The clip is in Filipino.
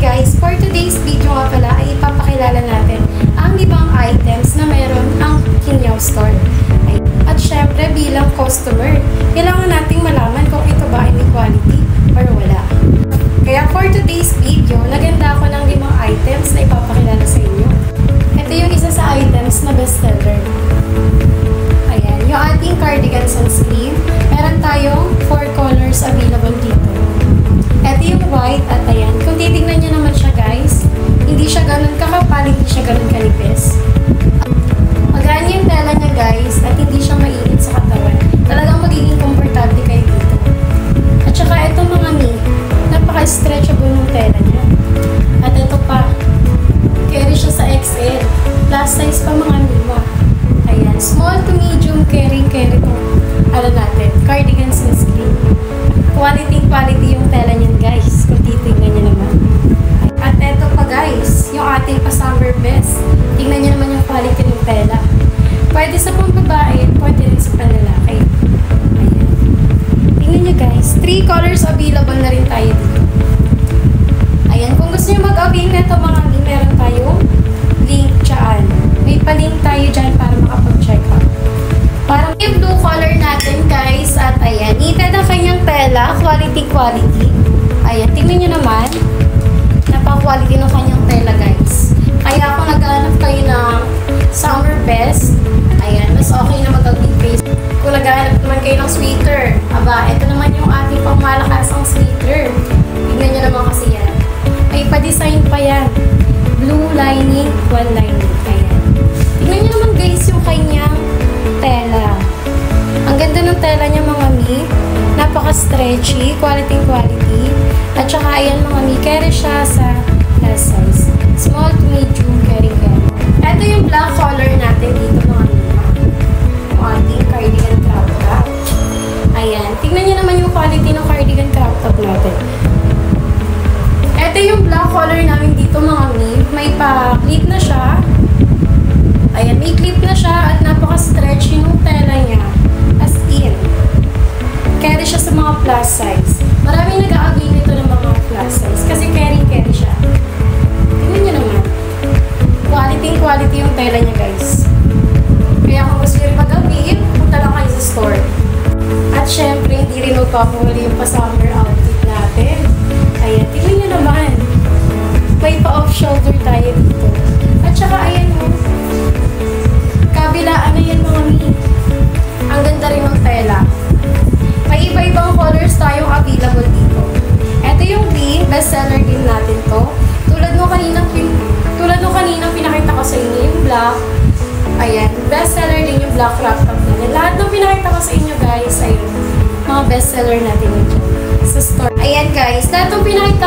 guys, for today's video nga pala ay ipapakilala natin ang 5 items na mayroon ang Kinyaw Store. At syempre bilang customer, kailangan nating malaman kung ito ba ay may quality or wala. Kaya for today's video, naganda ako ng 5 items na ipapakilala sa inyo. Ito yung isa sa items na bestseller. Ayan, yung ating cardigan sunscreen. Meron tayong 4 colors available dito. Ito yung white at ayan. Kung titignan nyo naman siya guys, hindi siya ganun kakapal, hindi siya ganun kanipis. Magaan yung tela niya guys at hindi siya mainit sa katawan. Talagang magiging komportable kayo dito. At saka ito mga mi, napaka-stretchable ng tela niya. At ito pa, carry siya sa XL. Plus size pa mga mima. Ayan, small to medium carry to. Ano natin, cardigan sunscreen. Quality yung tela niyan guys, kung titignan niyo naman. At eto pa guys, yung ating pa-summer best. Tingnan niyo naman yung quality ng tela. Pwede sa pambabae, pwede rin sa panlalaki. Ayan. Tingnan niyo guys, 3 colors available na rin tayo dito. Ayan, kung gusto niyo mag-avail nito mga meron tayong link dyan. May pa-link tayo dyan para makapag-check out. Parang yung blue color natin guys at ayan, neated ang kanyang tela, quality. Ayan, tingnan nyo naman, napaka-quality ng kanyang tela guys. Kaya kung naghahanap kayo ng summer best, ayan, mas okay na mag-big face. Kung naghahanap naman kayo ng sweater, aba, ito naman yung ating pangmalakasang sweater. Tingnan nyo naman kasi yan. May pa-design pa yan. Blue lining, one lining. Ayan. Tingnan nyo naman guys yung kanyang tela. Ang ganda ng tela niya mga mi. Napaka-stretchy, quality. At saka ayan mga mi, carry siya sa plus size. Small to medium carry. Ito yung black color natin dito mga mi. Yung ating cardigan crop top. Ayan. Tingnan niyo naman yung quality ng cardigan crop top natin. Ito yung black color namin dito mga mi. May pa-clip na siya. Ayan, may clip na siya at napaka-stretchy ng tela niya. As in, carry siya sa mga plus size. Maraming nag-a-agree nito ng mga plus size kasi carry siya. Tingnan nyo naman. Quality yung tela niya guys. Kaya kung gusto nyo mag-avail, punta lang kayo sa store. At syempre, hindi rin magpapahuli yung pa-summer outfit natin. Ayan, tingnan nyo naman. May pa-off shoulder tayo dito. At saka ayan mo. Kabilaan na yan mga mi. Ang ganda rin ng tela. May iba-ibang colors tayong available dito. Ito yung green, bestseller din natin to. Tulad nung kaninang pinakita ko sa inyo yung black. Ayan, bestseller din yung black crop top natin. Lahat ng pinakita ko sa inyo guys, ayun, mga bestseller natin yun sa store. Ayan guys, lahat ng pinakita